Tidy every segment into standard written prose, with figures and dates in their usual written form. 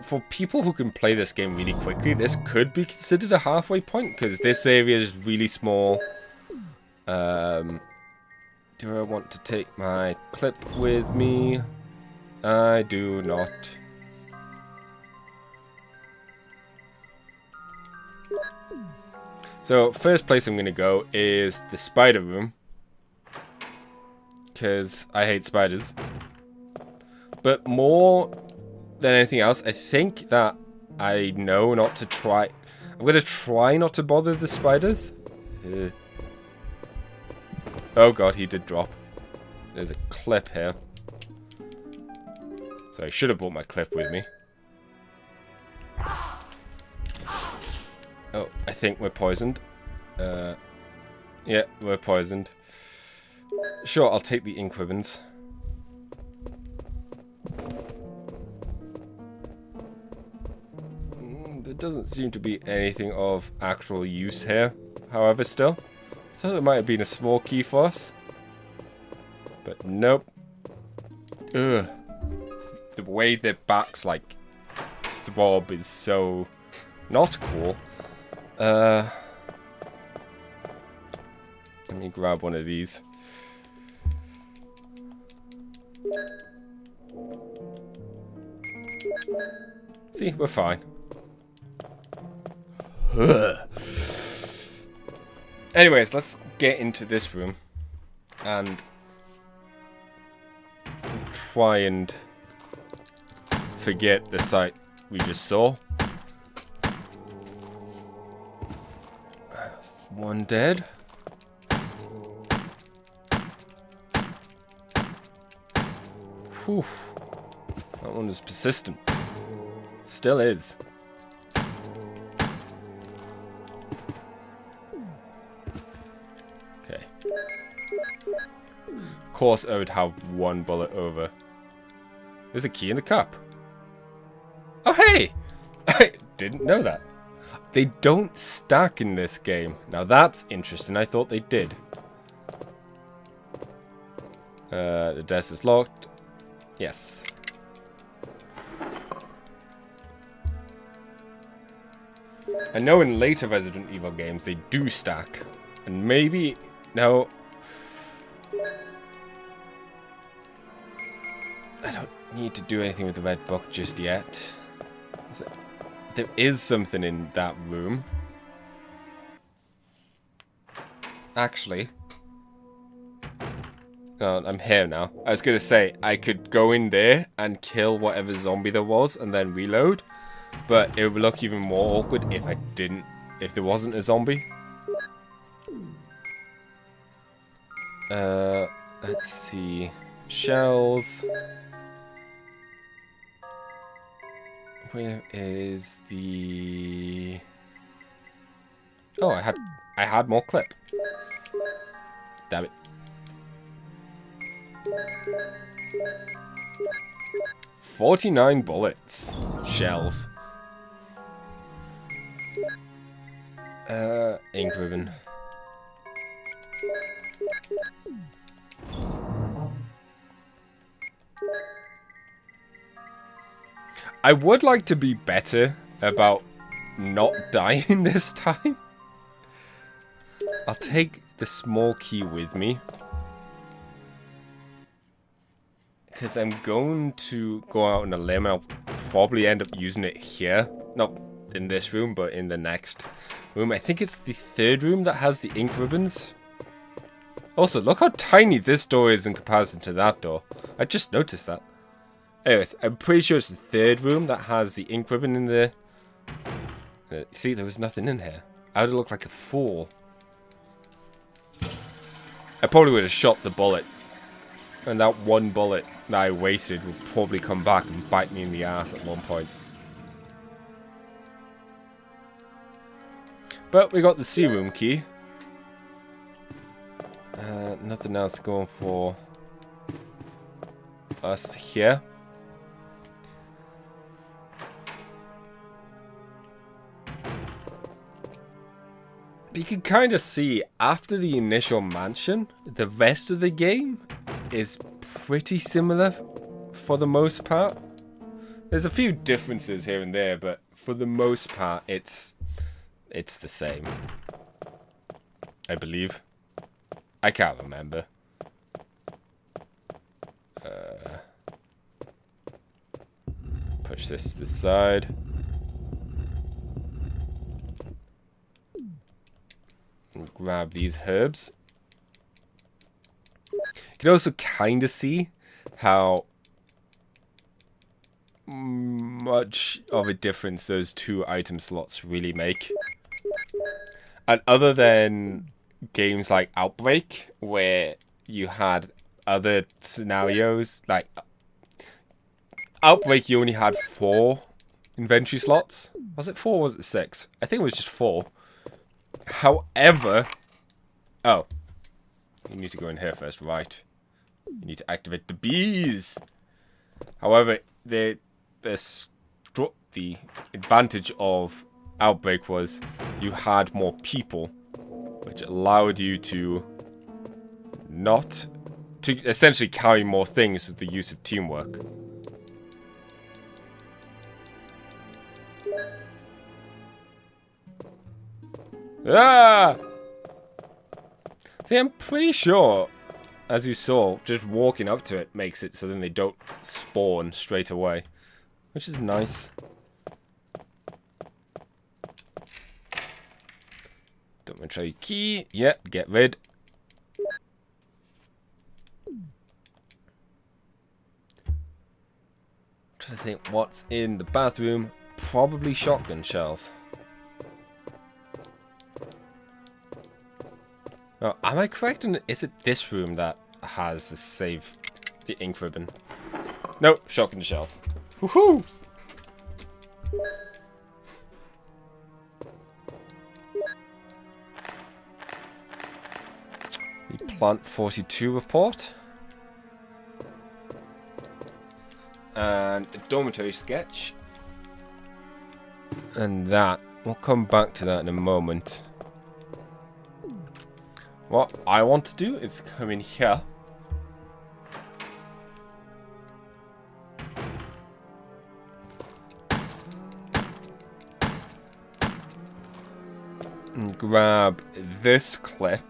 For people who can play this game really quickly, this could be considered a halfway point, because this area is really small. Do I want to take my clip with me? I do not. So, first place I'm going to go is the spider room. Because I hate spiders. But more than anything else, I think that I know not to try... I'm going to try not to bother the spiders. Oh god, he did drop. There's a clip here. So I should have brought my clip with me. Oh, I think we're poisoned. Yeah, we're poisoned. Sure, I'll take the ink ribbons. There doesn't seem to be anything of actual use here, however, still. I thought there might have been a small key for us. But nope. Ugh. The way their backs, like, throb is so not cool. Let me grab one of these. See, we're fine. Anyways, let's get into this room and try and forget the sight we just saw. That's one dead. Whew. That one is persistent. Still is. Okay. Of course I would have one bullet over. There's a key in the cup. Oh hey! I didn't know that. They don't stack in this game. Now that's interesting. I thought they did. The desk is locked. Yes. I know in later Resident Evil games they do stack. And maybe... No. I don't need to do anything with the red book just yet. There is something in that room. Actually. Oh, I'm here now. I was going to say, I could go in there and kill whatever zombie there was and then reload. But it would look even more awkward if I didn't, if there wasn't a zombie. Let's see. Shells. Where is the... Oh, I had more clip. Damn it. 49 bullets. Shells. Ink ribbon. I would like to be better about not dying this time. I'll take the small key with me. Because I'm going to go out on a limb. I'll probably end up using it here. Not in this room, but in the next room. I think it's the third room that has the ink ribbons. Also, look how tiny this door is in comparison to that door. I just noticed that. Anyways, I'm pretty sure it's the third room that has the ink ribbon in there. See, there was nothing in here. I would have looked like a fool. I probably would have shot the bullet. And that one bullet that I wasted will probably come back and bite me in the ass at one point. But we got the C room key. Nothing else going for us here. But you can kind of see, after the initial mansion, the rest of the game is pretty similar for the most part. There's a few differences here and there, but for the most part, it's the same. I believe. I can't remember. Push this to the side. And grab these herbs. You can also kind of see how much of a difference those two item slots really make. And other than games like Outbreak, where you had other scenarios, like Outbreak, you only had 4 inventory slots. Was it 4 or was it 6? I think it was just 4. However... Oh. You need to go in here first, right. You need to activate the bees. However, the advantage of Outbreak was you had more people, which allowed you to essentially carry more things with the use of teamwork. Ah! See, I'm pretty sure, as you saw, just walking up to it makes it so then they don't spawn straight away, which is nice. Don't want to try your key. Yep, get rid. Trying to think what's in the bathroom. Probably shotgun shells. Oh, am I correct? Is it this room that has the save the ink ribbon? No, shotgun shells. Woohoo! The Plant 42 report. And a dormitory sketch. And that. We'll come back to that in a moment. What I want to do is come in here. And grab this clip.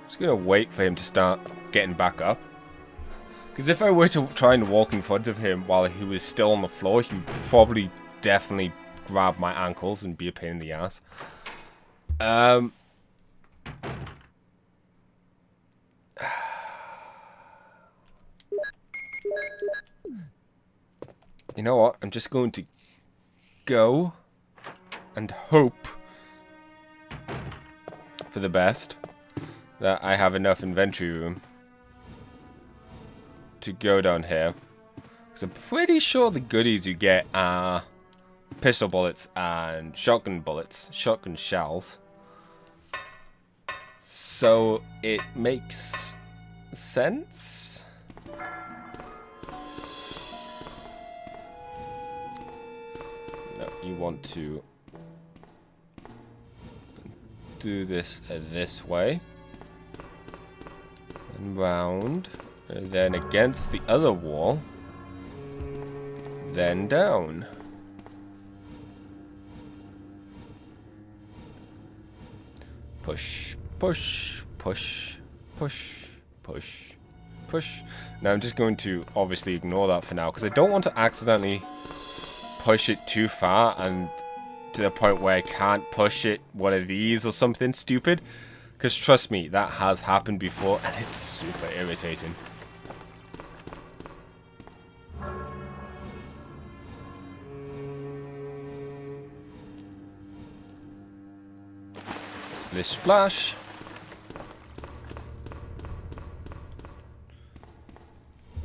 Just gonna wait for him to start getting back up. Because if I were to try and walk in front of him while he was still on the floor, he would probably definitely grab my ankles and be a pain in the ass. You know what? I'm just going to go and hope for the best that I have enough inventory room to go down here. Because I'm pretty sure the goodies you get are pistol bullets and shotgun bullets, shotgun shells. So it makes sense. No, you want to do this this way and round, and then against the other wall, then down. Push, push, push, push, push, push. Now I'm just going to obviously ignore that for now because I don't want to accidentally push it too far and to the point where I can't push it one of these or something stupid. Because trust me, that has happened before and it's super irritating. Splish splash.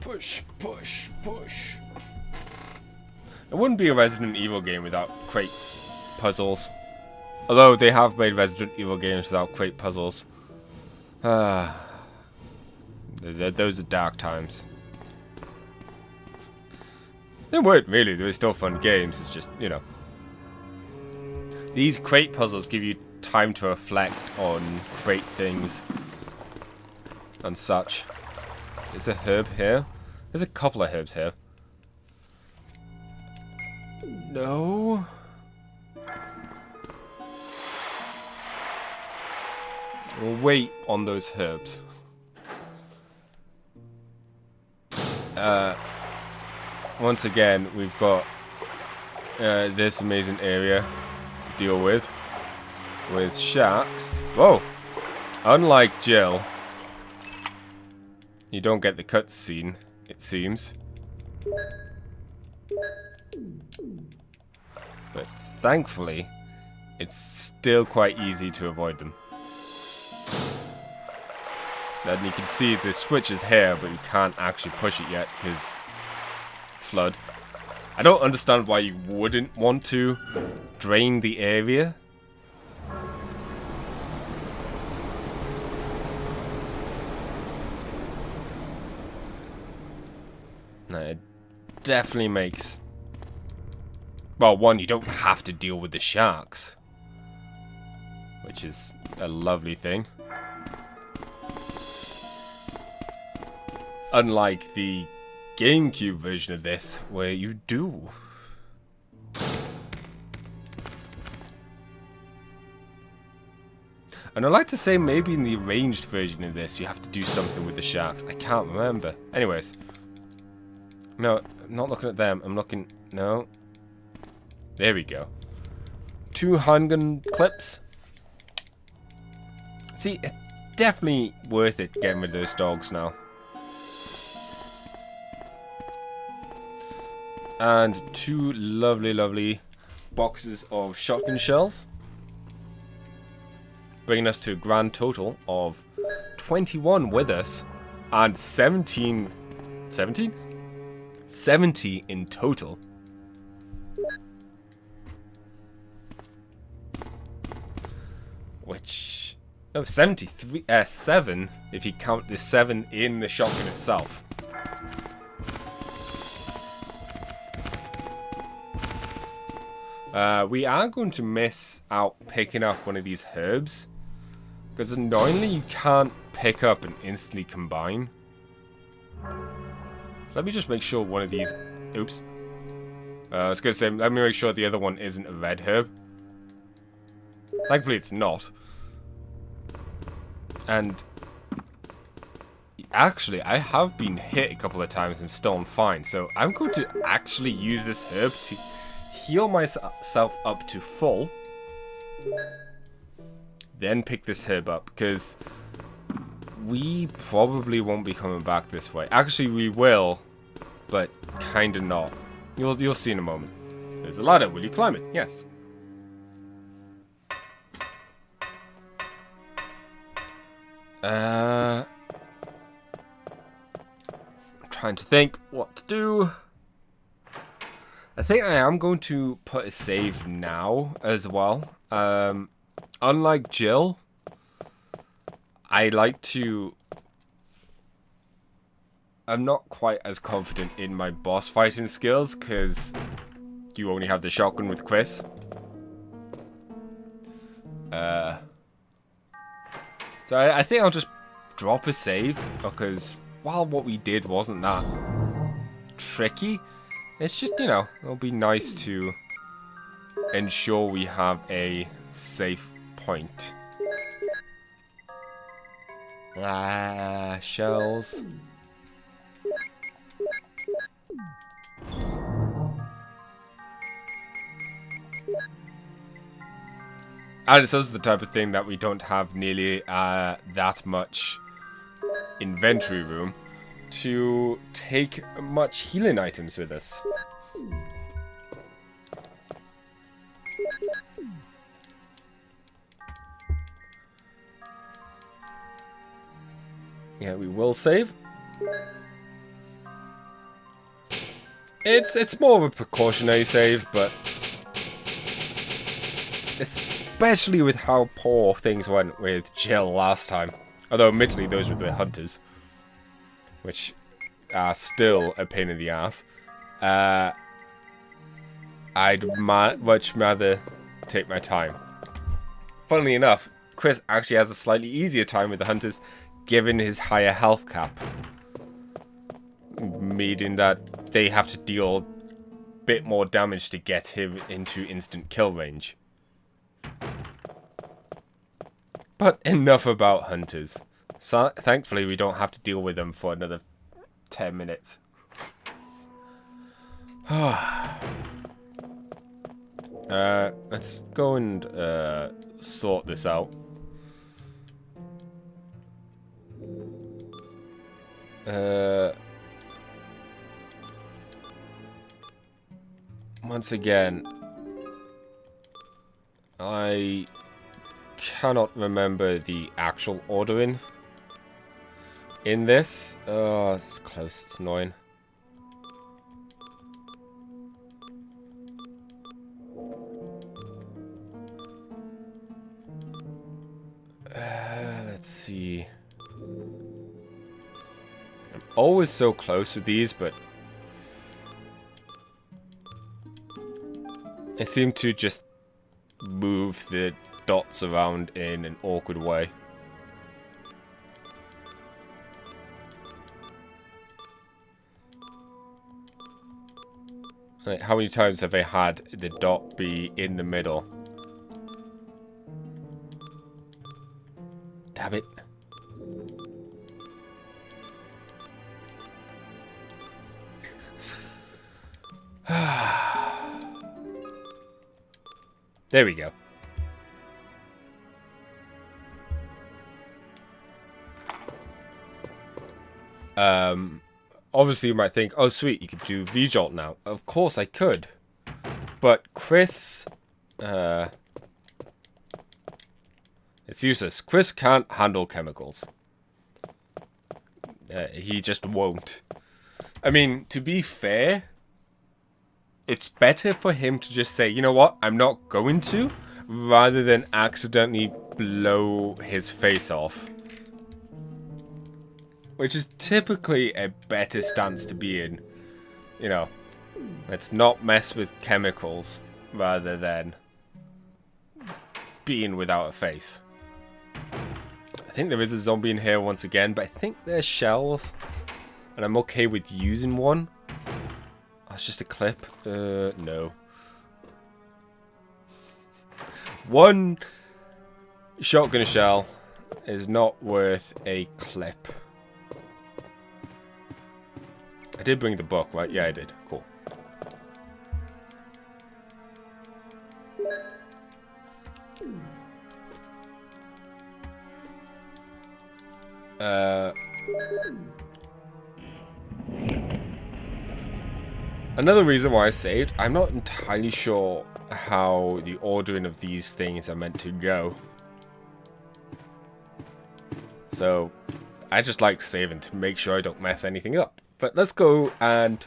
Push, push, push. It wouldn't be a Resident Evil game without crate puzzles. Although they have made Resident Evil games without crate puzzles. Those are dark times. They weren't really, they were still fun games, it's just, you know. These crate puzzles give you time to reflect on crate things. and such. Is a herb here? There's a couple of herbs here. No. We'll wait on those herbs. Once again, we've got this amazing area to deal with sharks. Whoa! Unlike Jill, you don't get the cutscene, it seems. But thankfully, it's still quite easy to avoid them. And you can see the switch is here, but you can't actually push it yet because flood. I don't understand why you wouldn't want to drain the area. No, it definitely makes... Well, one, you don't have to deal with the sharks, which is a lovely thing. Unlike the GameCube version of this, where you do. And I'd like to say maybe in the arranged version of this, you have to do something with the sharks. I can't remember. Anyways. No, I'm not looking at them. I'm looking... No. There we go. 2 handgun clips. See, it's definitely worth it getting rid of those dogs now. And 2 lovely, lovely boxes of shotgun shells. Bringing us to a grand total of 21 with us. And 17... 17? 70 in total. Which... Oh, 73... 7 if you count the 7 in the shotgun itself. We are going to miss out picking up one of these herbs. Because annoyingly you can't pick up and instantly combine. So let me just make sure one of these... Oops. I was going to say, let me make sure the other one isn't a red herb. Thankfully it's not. And... Actually, I have been hit a couple of times and still I'm fine. So I'm going to actually use this herb to heal myself up to full. Then pick this herb up, because we probably won't be coming back this way. Actually, we will, but kind of not. You'll see in a moment. There's a ladder. Will you climb it? Yes. I'm trying to think what to do. I think I am going to put a save now as well. Unlike Jill, I like to... I'm not quite as confident in my boss fighting skills because you only have the shotgun with Chris. So I think I'll just drop a save because while what we did wasn't that tricky, it's just, you know, it'll be nice to ensure we have a safe point. Shells. And it's also the type of thing that we don't have nearly that much inventory room to take much healing items with us. Yeah, we will save. It's more of a precautionary save, but especially with how poor things went with Jill last time. Although admittedly those were the hunters, which are still a pain in the ass. I'd much rather take my time. Funnily enough, Chris actually has a slightly easier time with the hunters, given his higher health cap. Meaning that they have to deal a bit more damage to get him into instant kill range. But enough about hunters. So, thankfully, we don't have to deal with them for another 10 minutes. Let's go and sort this out. Once again, I cannot remember the actual ordering in this. Oh, it's close, it's annoying. Let's see. I'm always so close with these, but I seem to just move the dots around in an awkward way. Like, how many times have I had the dot be in the middle? Damn it. There we go. Obviously you might think, oh sweet, you could do V-Jolt now. Of course I could. But Chris, it's useless. Chris can't handle chemicals. He just won't. I mean, to be fair, it's better for him to just say, you know what, I'm not going to, rather than accidentally blow his face off. Which is typically a better stance to be in. You know, let's not mess with chemicals, rather than being without a face. I think there is a zombie in here once again, but I think they're shells. And I'm okay with using one. Oh, it's just a clip. No. One shotgun shell is not worth a clip. I did bring the book, right? Yeah, I did. Cool. Another reason why I saved, I'm not entirely sure how the ordering of these things are meant to go. So, I just like saving to make sure I don't mess anything up. But let's go and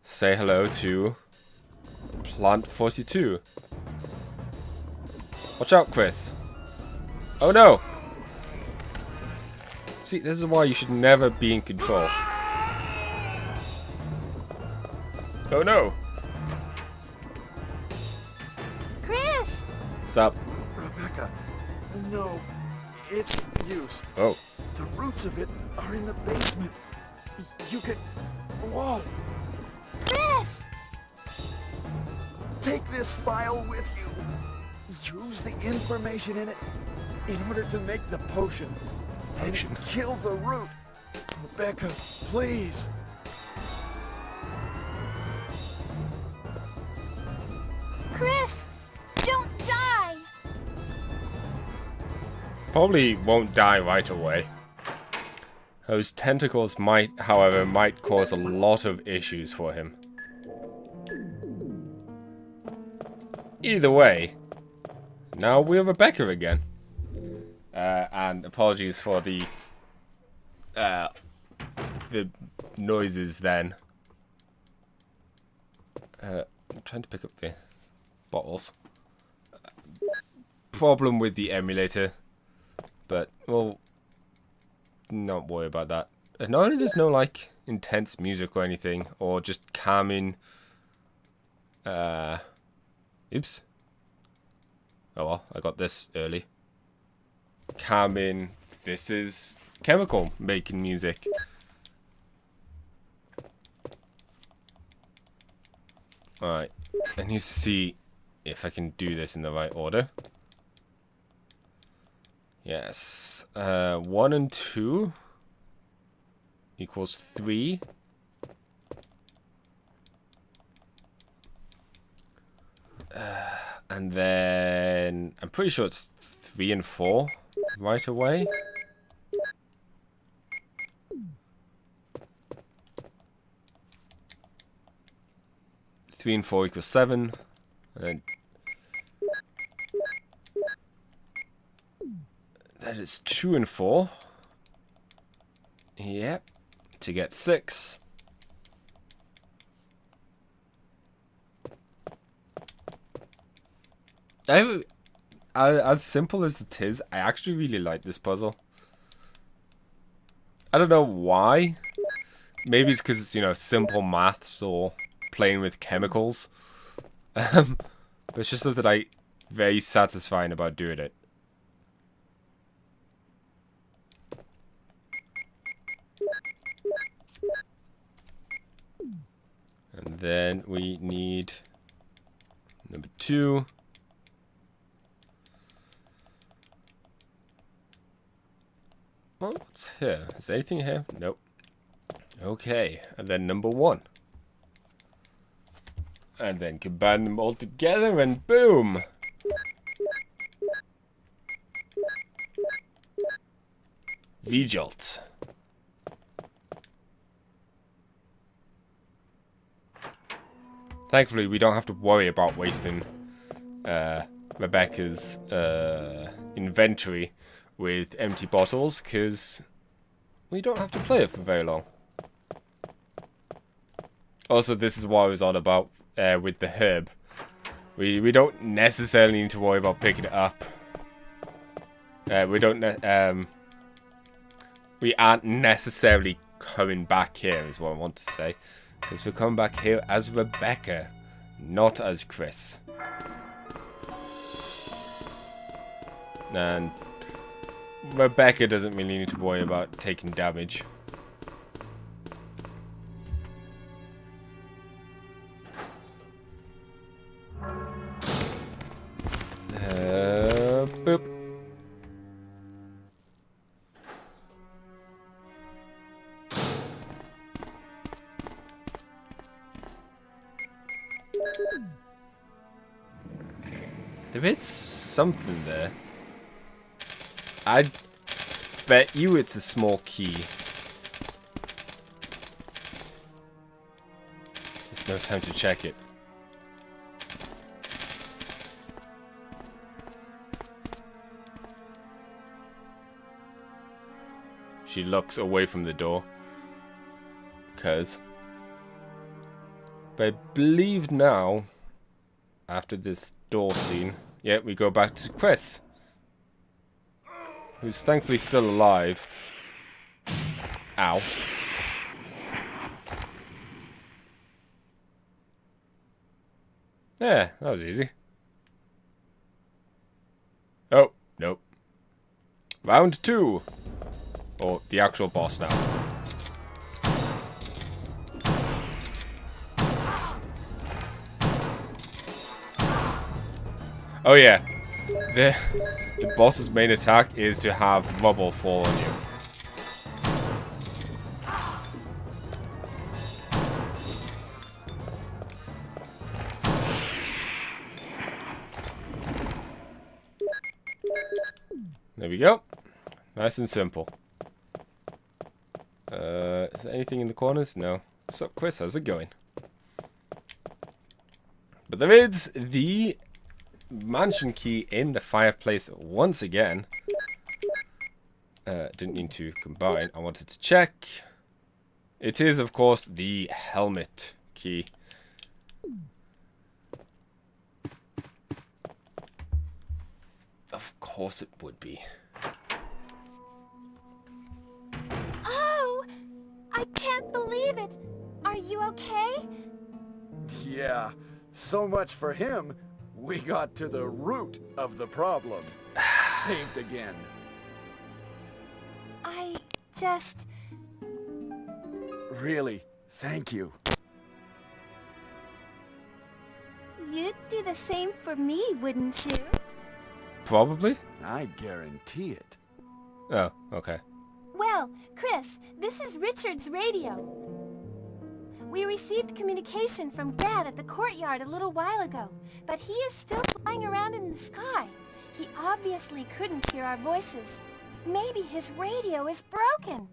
say hello to Plant 42. Watch out, Chris. Oh no! See, this is why you should never be in control. Oh no! Chris! What's up? Rebecca, no, it's use. Oh. The roots of it are in the basement. You can... Whoa! Chris! Take this file with you. Use the information in it in order to make the potion. Potion. And kill the root. Rebecca, please. Chris! Don't die! Probably won't die right away. Those tentacles might, however, cause a lot of issues for him. Either way, now we're Rebecca again. And apologies for the noises then. I'm trying to pick up the bottles. Problem with the emulator, but we'll not worry about that. Not only there's no like intense music or anything, or just calming. Oops. Oh well, I got this early. Calming this is chemical making music. Alright, I need to see if I can do this in the right order. Yes, 1 and 2 equals 3. And then I'm pretty sure it's 3 and 4 right away. Three and 4 equals 7. And that is 2 and 4. Yep. To get 6. As simple as it is, I actually really like this puzzle. I don't know why. Maybe it's because it's, you know, simple maths or playing with chemicals. But it's just something like very satisfying about doing it. And then we need number 2. Oh, what's here? Is there anything here? Nope. Okay, and then number 1. And then combine them all together and boom! V-Jolt. Thankfully, we don't have to worry about wasting Rebecca's inventory with empty bottles, because we don't have to play it for very long. Also, this is what I was on about with the herb. We don't necessarily need to worry about picking it up. We aren't necessarily coming back here, is what I want to say. Because we're coming back here as Rebecca, not as Chris. And Rebecca doesn't really need to worry about taking damage. Boop. There is something there. I bet you it's a small key. There's no time to check it. She looks away from the door. But I believe now, after this door scene, yeah, we go back to Chris, who's thankfully still alive. Ow. Yeah, that was easy. Oh, nope. Round 2. Or the actual boss now. Oh yeah. The boss's main attack is to have rubble fall on you. There we go. Nice and simple. Is there anything in the corners? No. What's up, Chris? How's it going? But there is the mansion key in the fireplace once again. Didn't mean to combine. I wanted to check. It is, of course, the helmet key. Of course it would be. Oh! I can't believe it! Are you okay? Yeah, so much for him. We got to the root of the problem. Saved again. just... Really, thank you. You'd do the same for me, wouldn't you? Probably. I guarantee it. Oh, okay. Well, Chris, this is Richard's radio. We received communication from Dad at the courtyard a little while ago, but he is still flying around in the sky. He obviously couldn't hear our voices. Maybe his radio is broken.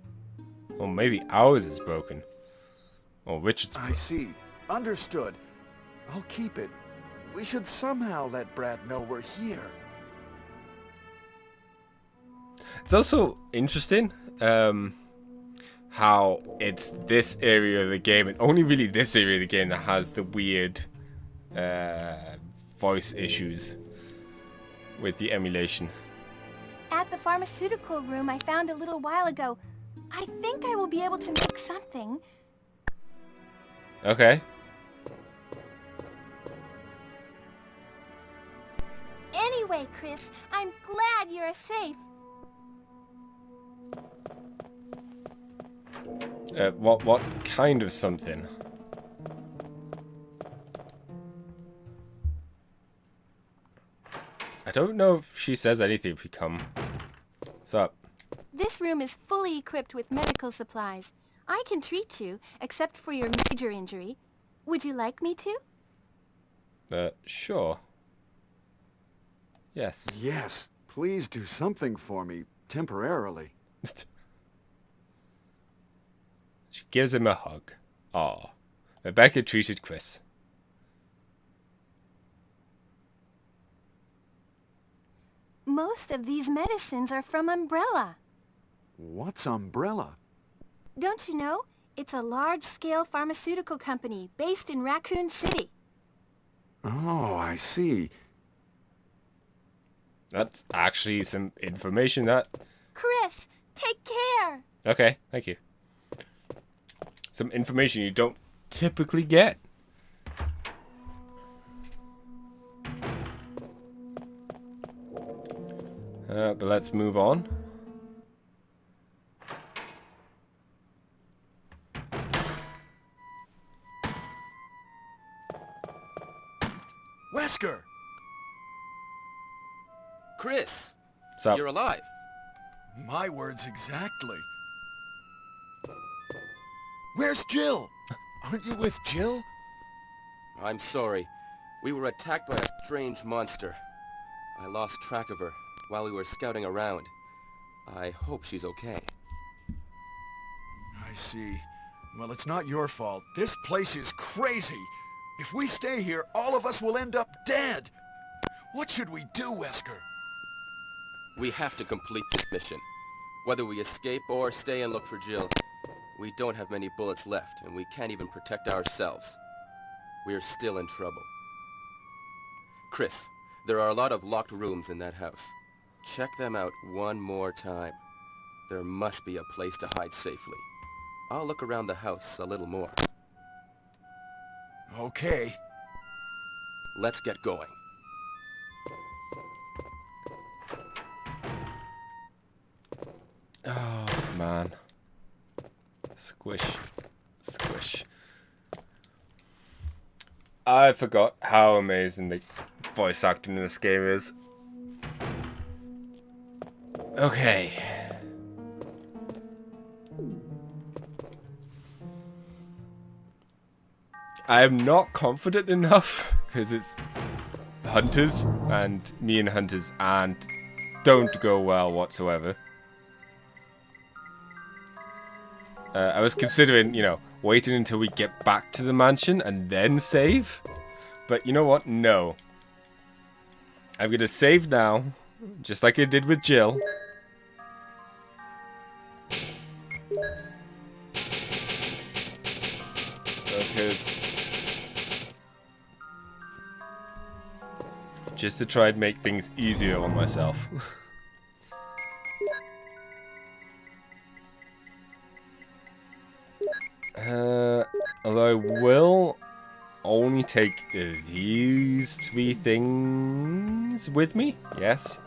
Or maybe ours is broken. Or Richard's I see. Understood. I'll keep it. We should somehow let Brad know we're here. It's also interesting how it's this area of the game, and only really this area of the game, that has the weird voice issues with the emulation. At the pharmaceutical room I found a little while ago, I think I will be able to make something. Okay. Anyway, Chris, I'm glad you're safe. What kind of something? I don't know if she says anything if we come. What's up? This room is fully equipped with medical supplies. I can treat you, except for your major injury. Would you like me to? Sure. Yes. Yes, please do something for me, temporarily. She gives him a hug. Aw. Rebecca treated Chris. Most of these medicines are from Umbrella. What's Umbrella? Don't you know? It's a large-scale pharmaceutical company based in Raccoon City. Oh, I see. That's actually some information that... Chris, take care! Okay, thank you. Some information you don't typically get. But let's move on. Wesker! Chris, So, you're alive. My words exactly. Where's Jill? Aren't you with Jill? I'm sorry. We were attacked by a strange monster. I lost track of her while we were scouting around. I hope she's okay. I see. Well, it's not your fault. This place is crazy. If we stay here, all of us will end up dead. What should we do, Wesker? We have to complete this mission. Whether we escape or stay and look for Jill, we don't have many bullets left, and we can't even protect ourselves. We're still in trouble. Chris, there are a lot of locked rooms in that house. Check them out one more time. There must be a place to hide safely. I'll look around the house a little more. Okay. Let's get going. oh man. Squish. Squish. I forgot how amazing the voice acting in this game is. Okay. I am not confident enough because it's hunters, and me and hunters don't go well whatsoever. I was considering, waiting until we get back to the mansion and then save. But you know what? No. I'm going to save now, just like I did with Jill. Because... just to try and make things easier on myself. Although I will only take these 3 things with me. Yes.